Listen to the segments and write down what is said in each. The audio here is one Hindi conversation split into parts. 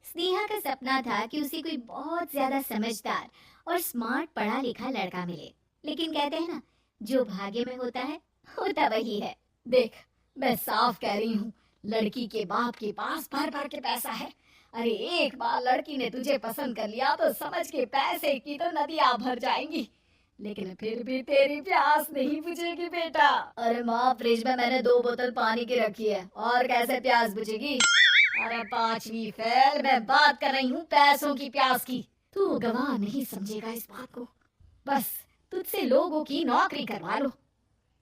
स्नेहा का सपना था कि उसे कोई बहुत ज्यादा समझदार और स्मार्ट पढ़ा लिखा लड़का मिले। लेकिन कहते हैं ना, जो भाग्य में होता है होता वही है। देख, मैं साफ कह रही हूँ, लड़की के बाप के पास भर भर के पैसा है। अरे एक बार लड़की ने तुझे पसंद कर लिया तो समझ के पैसे की तो नदियां भर जाएंगी, लेकिन फिर भी तेरी प्यास नहीं बुझेगी बेटा। अरे माँ, फ्रिज में मैंने 2 बोतल पानी की रखी है, और कैसे प्यास बुझेगी? अरे पांचवी फेल, मैं बात कर रही हूँ पैसों की प्यास की। तू गवाह नहीं समझेगा इस बात को। बस तुझसे लोगों की नौकरी करवा लो।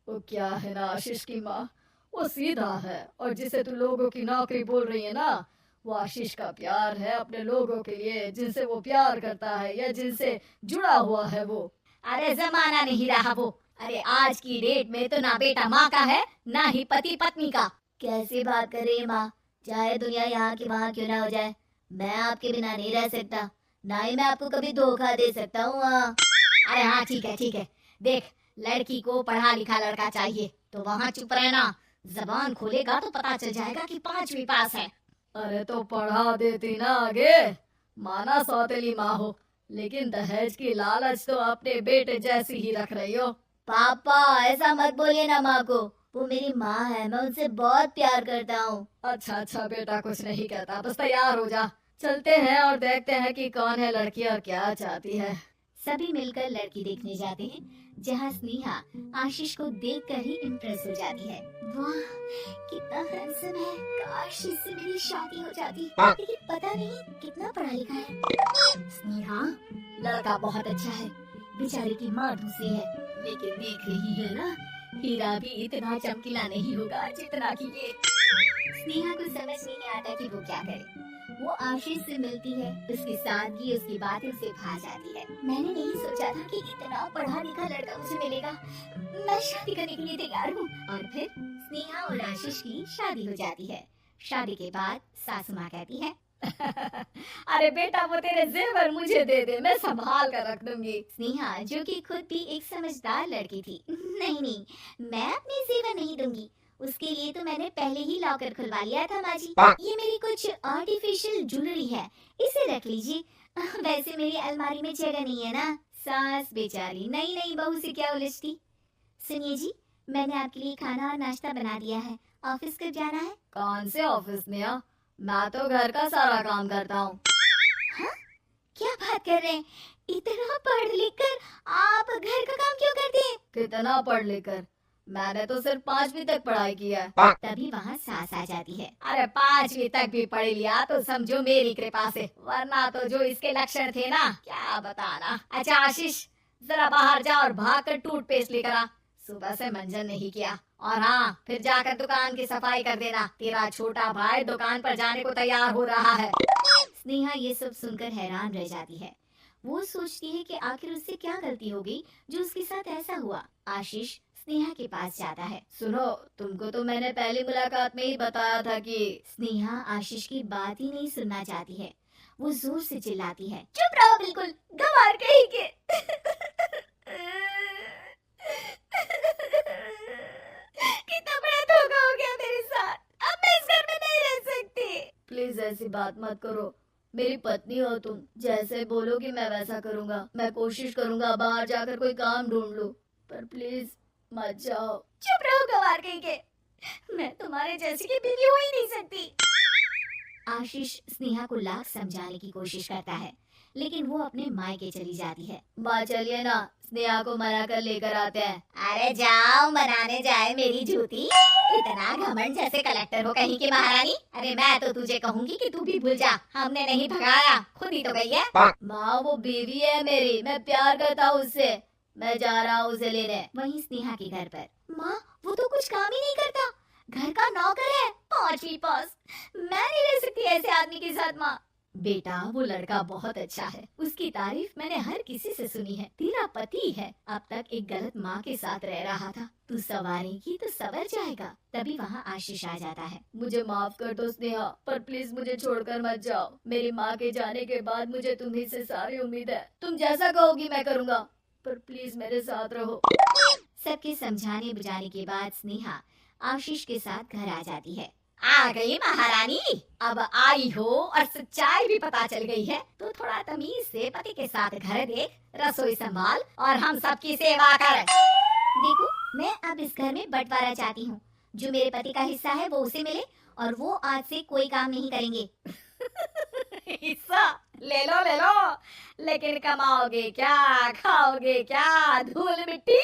वो क्या है ना आशीष की माँ, वो सीधा है, और जिसे तू लोगों की नौकरी बोल रही है ना, वो आशीष का प्यार है अपने लोगों के लिए, जिनसे वो प्यार करता है या जिनसे जुड़ा हुआ है वो। अरे जमाना नहीं रहा वो। अरे आज की डेट में तो ना बेटा माँ का है, ना ही पति पत्नी का। कैसी बात कर रही है माँ? चाहे दुनिया यहाँ की वहाँ क्यों ना हो जाए, मैं आपके बिना नहीं रह सकता, ना ही मैं आपको कभी धोखा दे सकता हूँ। अरे हाँ, ठीक है ठीक है। देख, लड़की को पढ़ा लिखा लड़का चाहिए तो वहाँ चुप रहना। जबान खोलेगा तो पता चल जाएगा कि पांचवी पास है। अरे तो पढ़ा देती ना आगे। माना सौतेली माँ हो, लेकिन दहेज की लालच तो अपने बेटे जैसी ही रख रही हो। पापा ऐसा मत बोलिए ना माँ को, वो मेरी माँ है, मैं उनसे बहुत प्यार करता हूँ। अच्छा अच्छा बेटा, कुछ नहीं कहता, बस तैयार हो जा, चलते हैं और देखते हैं कि कौन है लड़की और क्या चाहती है। सभी मिलकर लड़की देखने जाते हैं, जहाँ स्नेहा आशीष को देखकर ही इम्प्रेस हो जाती है। वाह, कितना हैंडसम है, काश इससे मेरी शादी हो जाती, लेकिन पता नहीं कितना पढ़ा लिखा है। स्नेहा, लड़का बहुत अच्छा है, बेचारे की माँ दूसरी है, लेकिन देख रही है ना, हीरा भी इतना चमकीला नहीं होगा जितना कि ये। स्नेहा को समझ नहीं आता कि वो क्या करे। वो आशीष से मिलती है, उसकी सादगी, उसकी बातें उसे भा जाती है। मैंने नहीं सोचा था कि इतना पढ़ा लिखा लड़का मुझे मिलेगा। मैं शादी करने के लिए तैयार हूँ। और फिर स्नेहा और आशीष की शादी हो जाती है। शादी के बाद सासू माँ कहती है, अरे बेटा, वो तेरे जेवर मुझे दे दे, मैं संभाल कर रख दूंगी। स्नेहा, जो कि खुद भी एक समझदार लड़की थी, नहीं नहीं, मैं अपने जेवर नहीं दूंगी, उसके लिए तो मैंने पहले ही लॉकर खुलवा लिया था माँ जी। ये मेरी कुछ आर्टिफिशियल ज्वेलरी है, इसे रख लीजिए। वैसे मेरी अलमारी में जगह नहीं है ना। सास बेचारी नई नई बहू से क्या उलझती। सुनिए जी, मैंने आपके लिए खाना और नाश्ता बना दिया है, ऑफिस कब जाना है? कौन से ऑफिस में? मैं तो घर का सारा काम करता हूँ। हाँ? क्या बात कर रहे हैं? इतना पढ़ लिख कर आप घर का काम क्यों करते हैं? कितना पढ़ लेकर? मैंने तो सिर्फ 5वीं तक पढ़ाई की है। तभी वहाँ सास आ जाती है। अरे 5वीं तक भी पढ़ लिया तो समझो मेरी कृपा से, वरना तो जो इसके लक्षण थे ना, क्या बताना। अच्छा आशीष, जरा बाहर जा और भाग कर टूथपेस्ट लेकर आ, सुबह से मंजन नहीं किया। और हाँ, फिर जाकर दुकान की सफाई कर देना, तेरा छोटा भाई दुकान पर जाने को तैयार हो रहा है। स्नेहा ये सब सुनकर हैरान रह जाती है। वो सोचती है कि आखिर उससे क्या गलती हो गई जो उसके साथ ऐसा हुआ। आशीष स्नेहा के पास जाता है। सुनो, तुमको तो मैंने पहली मुलाकात में ही बताया था कि। स्नेहा आशीष की बात ही नहीं सुनना चाहती है। वो जोर से चिल्लाती है, चुप रहो बिल्कुल, गंवार कहीं के। कितना बड़ा धोखा हो गया मेरे साथ, अब मैं इस घर में नहीं रह सकती। प्लीज ऐसी बात मत करो, मेरी पत्नी हो तुम, जैसे बोलोगी मैं वैसा करूँगा। मैं कोशिश करूँगा बाहर जाकर कोई काम ढूंढ लूँ, पर प्लीज मत जाओ। चुप रहो गंवार कहीं के, मैं तुम्हारे जैसी की बीवी हो ही नहीं सकती। आशीष स्नेहा को लाख समझाने की कोशिश करता है, लेकिन वो अपने मायके चली जाती है। माँ चलिए ना, स्नेहा को मना कर लेकर आते हैं। अरे जाओ, मनाने जाए मेरी जूती, इतना घमंड जैसे कलेक्टर हो कहीं की महारानी। अरे मैं तो तुझे कहूंगी कि तू भी भूल जा, हमने नहीं भगाया, खुद ही तो गई है। माँ वो बीवी है मेरी, मैं प्यार करता हूँ उससे, मैं जा रहा हूँ उसे लेने। वहीं स्नेहा के घर पर, माँ वो तो कुछ काम ही नहीं करता, घर का नौकर है, 5वीं पास। मैं नहीं रह सकती ऐसे आदमी के साथ माँ। बेटा वो लड़का बहुत अच्छा है, उसकी तारीफ मैंने हर किसी से सुनी है। तेरा पति है, अब तक एक गलत माँ के साथ रह रहा था, तू संवारेगी तो संवर जाएगा। तभी वहाँ आशीष आ जाता है। मुझे माफ कर दो स्नेहा, पर प्लीज मुझे छोड़कर मत जाओ। मेरी माँ के जाने के बाद मुझे तुम्ही से सारी उम्मीद है, तुम जैसा कहोगी मैं करूँगा, पर प्लीज मेरे साथ रहो। सबके समझाने बुझाने के बाद स्नेहा आशीष के साथ घर आ जाती है। आ गई महारानी। अब आई हो और सच्चाई भी पता चल गई है तो थोड़ा तमीज से पति के साथ घर देख, रसोई संभाल और हम सबकी सेवा कर। देखो, मैं अब इस घर में बंटवारा चाहती हूँ। जो मेरे पति का हिस्सा है वो उसे मिले और वो आज से कोई काम नहीं करेंगे। हिस्सा ले लो, लेकिन कमाओगे क्या, खाओगे क्या, धूल मिट्टी।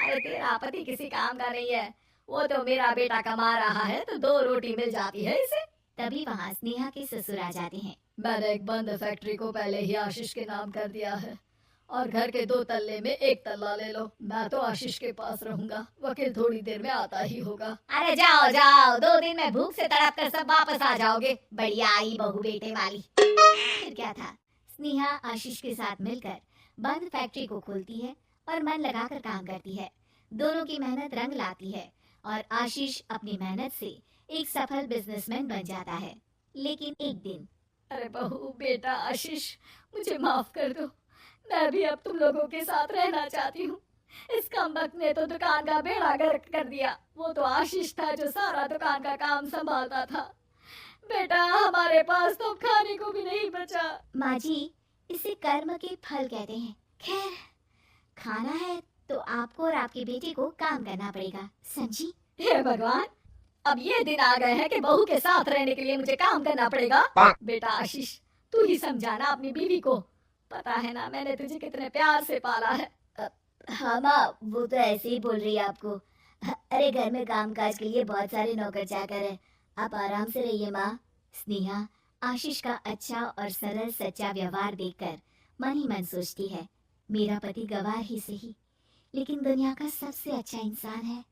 अरे तेरा पति किसी काम का नहीं है, वो तो मेरा बेटा कमा रहा है तो 2 रोटी मिल जाती है इसे। तभी वहाँ स्नेहा के ससुर आ जाते हैं। मैंने एक बंद फैक्ट्री को पहले ही आशीष के नाम कर दिया है और घर के 2 तल्ले में 1 तल्ला ले लो। मैं तो आशीष के पास रहूंगा, वकील थोड़ी देर में आता ही होगा। अरे जाओ जाओ, 2 दिन में भूख से तड़प कर सब वापस आ जाओगे। बढ़िया आई बहू बेटे वाली। फिर क्या था, स्नेहा आशीष के साथ मिलकर बंद फैक्ट्री को खोलती है और मन लगाकर काम करती है। दोनों की मेहनत रंग लाती है और आशीष अपनी मेहनत से एक सफल बिजनेसमैन बन जाता है। लेकिन एक दिन, अरे बहू बेटा आशीष, मुझे माफ कर दो, मैं भी अब तुम लोगों के साथ रहना चाहती हूँ। इस कमबख्त ने तो दुकान का बेड़ा गर्क कर दिया। वो तो आशीष था जो सारा दुकान का काम संभालता था। बेटा हमारे पास तो खाने को भी नहीं बचा। माँ जी, इसे कर्म के फल कहते हैं। खैर, खाना है तो आपको और आपके बेटे को काम करना पड़ेगा, समझी? हे भगवान, अब ये दिन आ गए हैं कि बहू के साथ रहने के लिए मुझे काम करना पड़ेगा। बेटा आशीष, तू ही समझाना अपनी बीवी को। पता है ना मैंने तुझे कितने प्यार से पाला है। हाँ माँ, वो तो ऐसे ही बोल रही है आपको। अरे घर में कामकाज के लिए बहुत सारे नौकर चाकर हैं, आप आराम से रहिए माँ। स्नेहा आशीष का अच्छा और सरल सच्चा व्यवहार देखकर मन ही मन सोचती है, मेरा पति गवार ही सही, लेकिन दुनिया का सबसे अच्छा इंसान है।